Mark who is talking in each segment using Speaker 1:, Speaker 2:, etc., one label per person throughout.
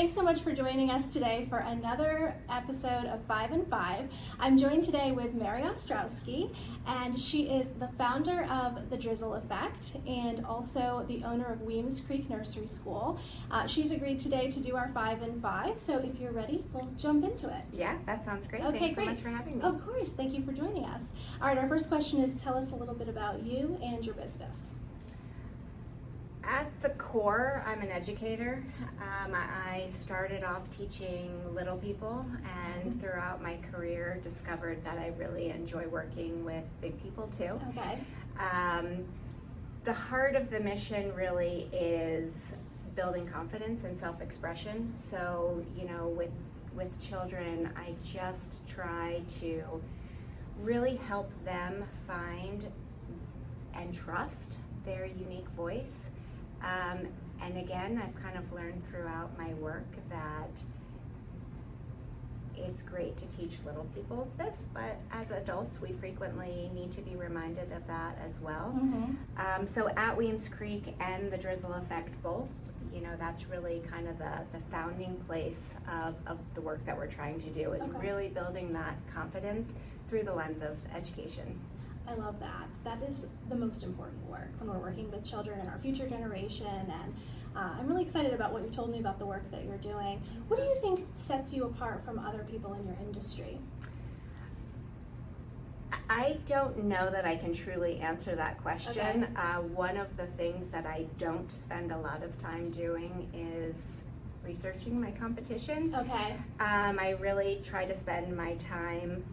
Speaker 1: Thanks so much for joining us today for another episode of 5 and 5. I'm joined today with Mary Ostrowski, and she is the founder of the Drizzle Effect and also the owner of Weems Creek Nursery School. She's agreed today to do our 5 and 5, so if you're ready, we'll jump into it.
Speaker 2: Yeah, that sounds great.
Speaker 1: Okay,
Speaker 2: Thanks
Speaker 1: great.
Speaker 2: so much for having me.
Speaker 1: Of course, thank you for joining us. All right, our first question is, tell us a little bit about you and your business.
Speaker 2: At the core, I'm an educator. I started off teaching little people, and throughout my career discovered that I really enjoy working with big people too.
Speaker 1: Okay.
Speaker 2: The heart of the mission really is building confidence and self-expression. So, with children, I just try to really help them find and trust their unique voice. And again, I've kind of learned throughout my work that it's great to teach little people this, but as adults, we frequently need to be reminded of that as well.
Speaker 1: Mm-hmm.
Speaker 2: So at Weems Creek and the Drizzle Effect both, that's really kind of the founding place of the work that we're trying to do, is really building that confidence through the lens of education.
Speaker 1: I love that. That is the most important work when we're working with children and our future generation, and I'm really excited about what you told me about the work that you're doing. What do you think sets you apart from other people in your industry?
Speaker 2: I don't know that I can truly answer that question.
Speaker 1: Okay.
Speaker 2: One of the things that I don't spend a lot of time doing is researching my competition.
Speaker 1: Okay.
Speaker 2: I really try to spend my time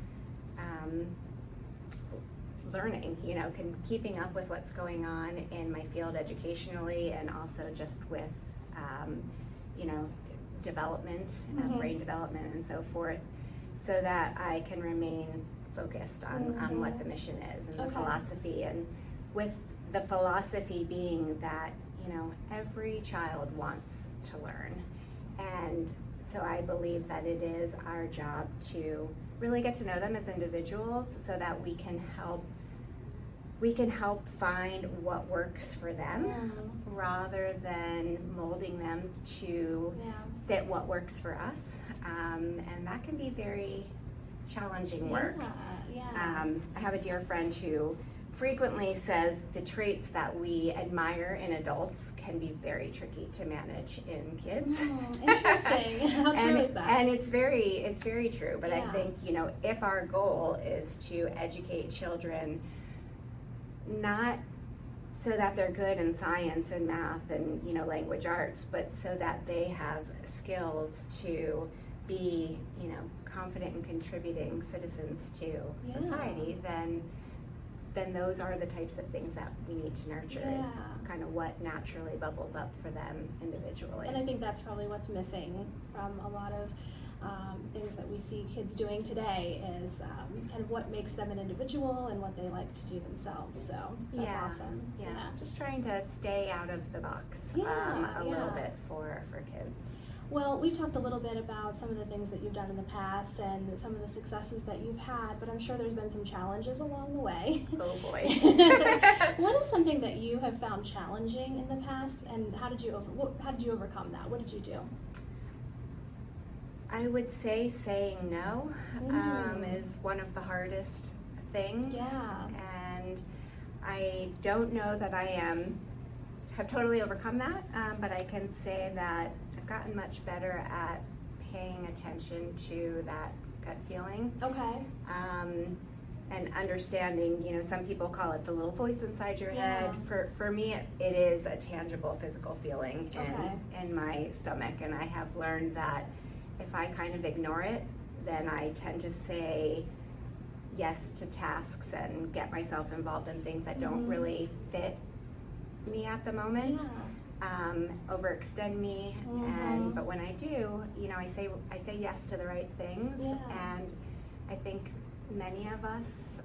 Speaker 2: learning, keeping up with what's going on in my field educationally, and also just with, development, brain development and so forth, so that I can remain focused on what the mission is and the philosophy. And with the philosophy being that, every child wants to learn. And so I believe that it is our job to really get to know them as individuals so that we can help find what works for them rather than molding them to fit what works for us. And that can be very challenging work. I have a dear friend who frequently says the traits that we admire in adults can be very tricky to manage in kids.
Speaker 1: Interesting. How true is that?
Speaker 2: And it's very true. But I think, if our goal is to educate children, not so that they're good in science and math and, language arts, but so that they have skills to be, confident and contributing citizens to society, then those are the types of things that we need to nurture, is kind of what naturally bubbles up for them individually.
Speaker 1: And I think that's probably what's missing from a lot of things that we see kids doing today, is kind of what makes them an individual and what they like to do themselves. So that's awesome.
Speaker 2: Yeah, just trying to stay out of the box a little bit for kids.
Speaker 1: Well, we talked a little bit about some of the things that you've done in the past and some of the successes that you've had, but I'm sure there's been some challenges along the way.
Speaker 2: Oh boy.
Speaker 1: What is something that you have found challenging in the past, and how did you overcome that? What did you do?
Speaker 2: I would say saying no is one of the hardest things.
Speaker 1: Yeah.
Speaker 2: And I don't know that I have totally overcome that, but I can say that I've gotten much better at paying attention to that gut feeling.
Speaker 1: Okay.
Speaker 2: And understanding, some people call it the little voice inside your head. For me, it is a tangible physical feeling in my stomach. And I have learned that if I kind of ignore it, then I tend to say yes to tasks and get myself involved in things that don't really fit me at the moment, overextend me. But when I do, I say yes to the right things. And I think many of us,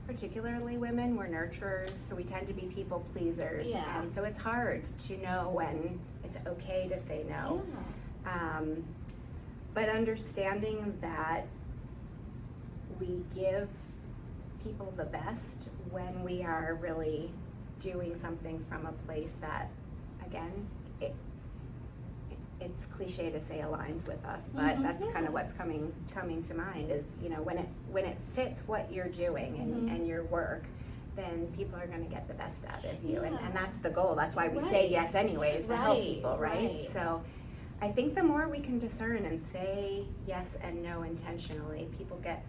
Speaker 2: particularly women, we're nurturers, so we tend to be people pleasers. And so it's hard to know when it's okay to say no. But understanding that we give people the best when we are really doing something from a place that, again, it's cliche to say aligns with us, but that's kind of what's coming to mind is, you know, when it fits what you're doing and your work, then people are going to get the best out of you. And that's the goal. That's why we say yes anyways, to help people, right? So I think the more we can discern and say yes and no intentionally, people get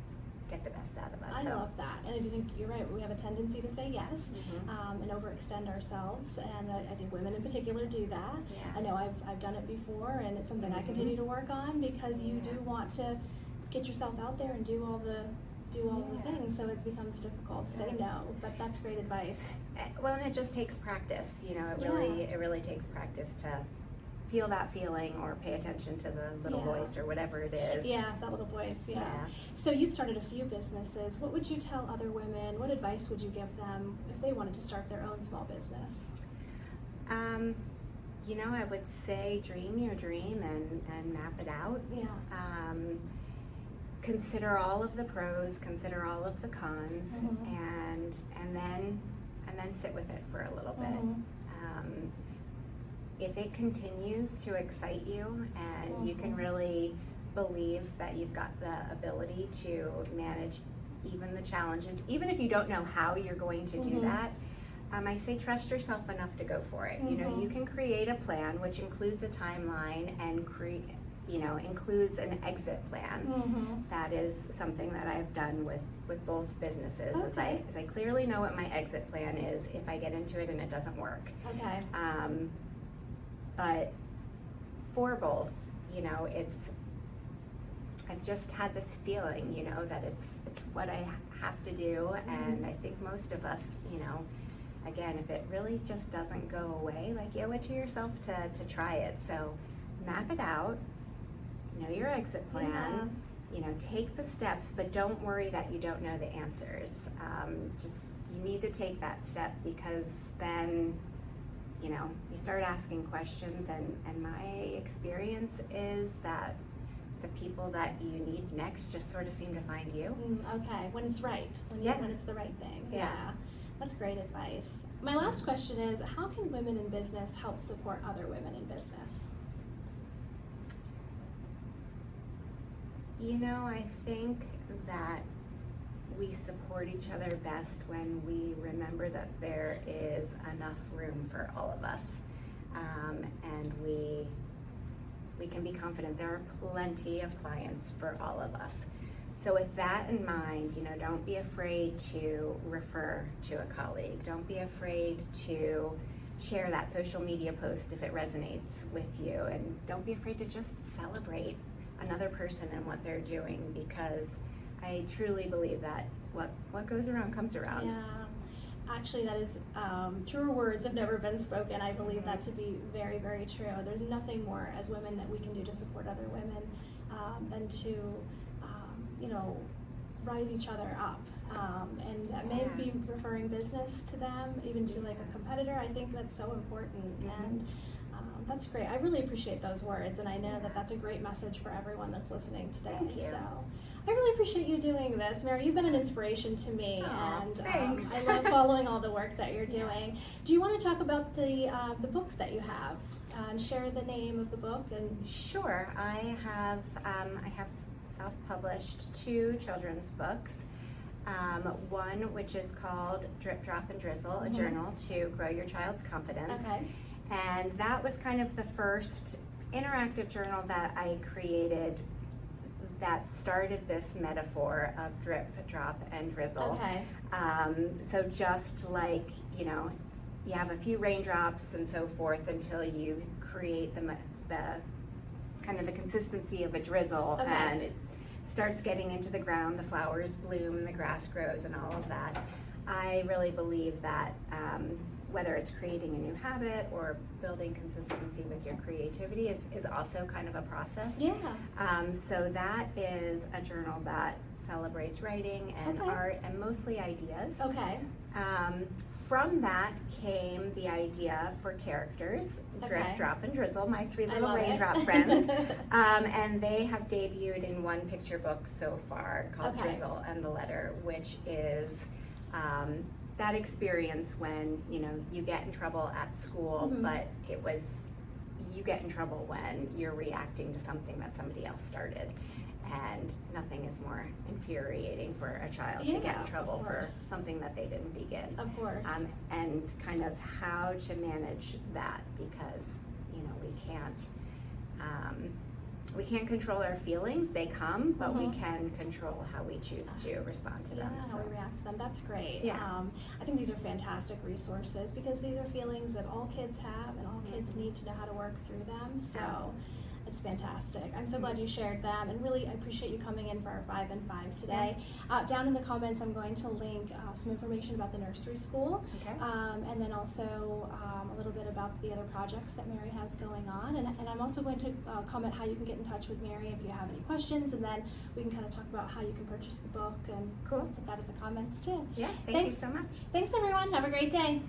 Speaker 2: the best out of us.
Speaker 1: I love that. And I do think you're right. We have a tendency to say yes and overextend ourselves. And I think women in particular do that. I know I've done it before, and it's something I continue to work on, because you do want to get yourself out there and do all the things, so it becomes difficult to say no, but that's great advice.
Speaker 2: Well, and it just takes practice, you know, it really takes practice to feel that feeling or pay attention to the little voice or whatever it is.
Speaker 1: Yeah, that little voice, So you've started a few businesses. What would you tell other women? What advice would you give them if they wanted to start their own small business?
Speaker 2: You know, I would say dream your dream and map it out. Consider all of the pros, consider all of the cons, and then sit with it for a little bit. If it continues to excite you and you can really believe that you've got the ability to manage even the challenges, even if you don't know how you're going to do that, I say trust yourself enough to go for it. You know, you can create a plan which includes a timeline and includes an exit plan. That is something that I've done with both businesses. As I clearly know what my exit plan is if I get into it and it doesn't work. But for both, you know, I've just had this feeling, you know, that it's what I have to do, and I think most of us, you know, again, if it really just doesn't go away, like, you owe it to yourself to try it. So map it out, know your exit plan, you know, take the steps, but don't worry that you don't know the answers. Just, you need to take that step, because then, you know, you start asking questions, and my experience is that the people that you need next just sort of seem to find you.
Speaker 1: When it's right, when it's the right thing. That's great advice. My last question is, how can women in business help support other women in business?
Speaker 2: You know, I think that we support each other best when we remember that there is enough room for all of us, and we can be confident there are plenty of clients for all of us. So with that in mind, you know, don't be afraid to refer to a colleague. Don't be afraid to share that social media post if it resonates with you, and don't be afraid to just celebrate another person and what they're doing, because I truly believe that what goes around comes around.
Speaker 1: Actually, that is truer words have never been spoken. I believe that to be very, very true. There's nothing more as women that we can do to support other women than to, you know, rise each other up. And maybe referring business to them, even to like a competitor. I think that's so important. And that's great. I really appreciate those words, and I know that that's a great message for everyone that's listening today.
Speaker 2: Thank you.
Speaker 1: So I really appreciate you doing this, Mary. You've been an inspiration to me, and
Speaker 2: thanks.
Speaker 1: I love following all the work that you're doing. Do you want to talk about the books that you have and share the name of the book? And
Speaker 2: Sure. I have self-published 2 children's books. One which is called Drip, Drop, and Drizzle, a journal to grow your child's confidence. And that was kind of the first interactive journal that I created that started this metaphor of drip, drop, and drizzle. So just like, you know, you have a few raindrops and so forth until you create the kind of the consistency of a drizzle, and it starts getting into the ground, the flowers bloom, the grass grows, and all of that. I really believe that whether it's creating a new habit or building consistency with your creativity is also kind of a process. So that is a journal that celebrates writing and art and mostly ideas. From that came the idea for characters, Drip, Drop, and Drizzle, my 3 little raindrop friends. And they have debuted in one picture book so far called Drizzle and the Letter, which is that experience when, you know, you get in trouble at school, but it was you get in trouble when you're reacting to something that somebody else started. And nothing is more infuriating for a child to get in trouble for something that they didn't begin.
Speaker 1: Of course.
Speaker 2: And kind of how to manage that, because we can't control our feelings. They come, but we can control how we choose to respond to them.
Speaker 1: How we react to them. That's great.
Speaker 2: Yeah.
Speaker 1: I think these are fantastic resources because these are feelings that all kids have and all kids need to know how to work through them. So it's fantastic. I'm so glad you shared them, and really I appreciate you coming in for our 5 and 5 today. Down in the comments, I'm going to link some information about the nursery school, and then also a little bit about the other projects that Mary has going on. And I'm also going to comment how you can get in touch with Mary if you have any questions, and then we can kind of talk about how you can purchase the book and put that in the comments too.
Speaker 2: Yeah, thank you so much.
Speaker 1: Thanks everyone. Have a great day.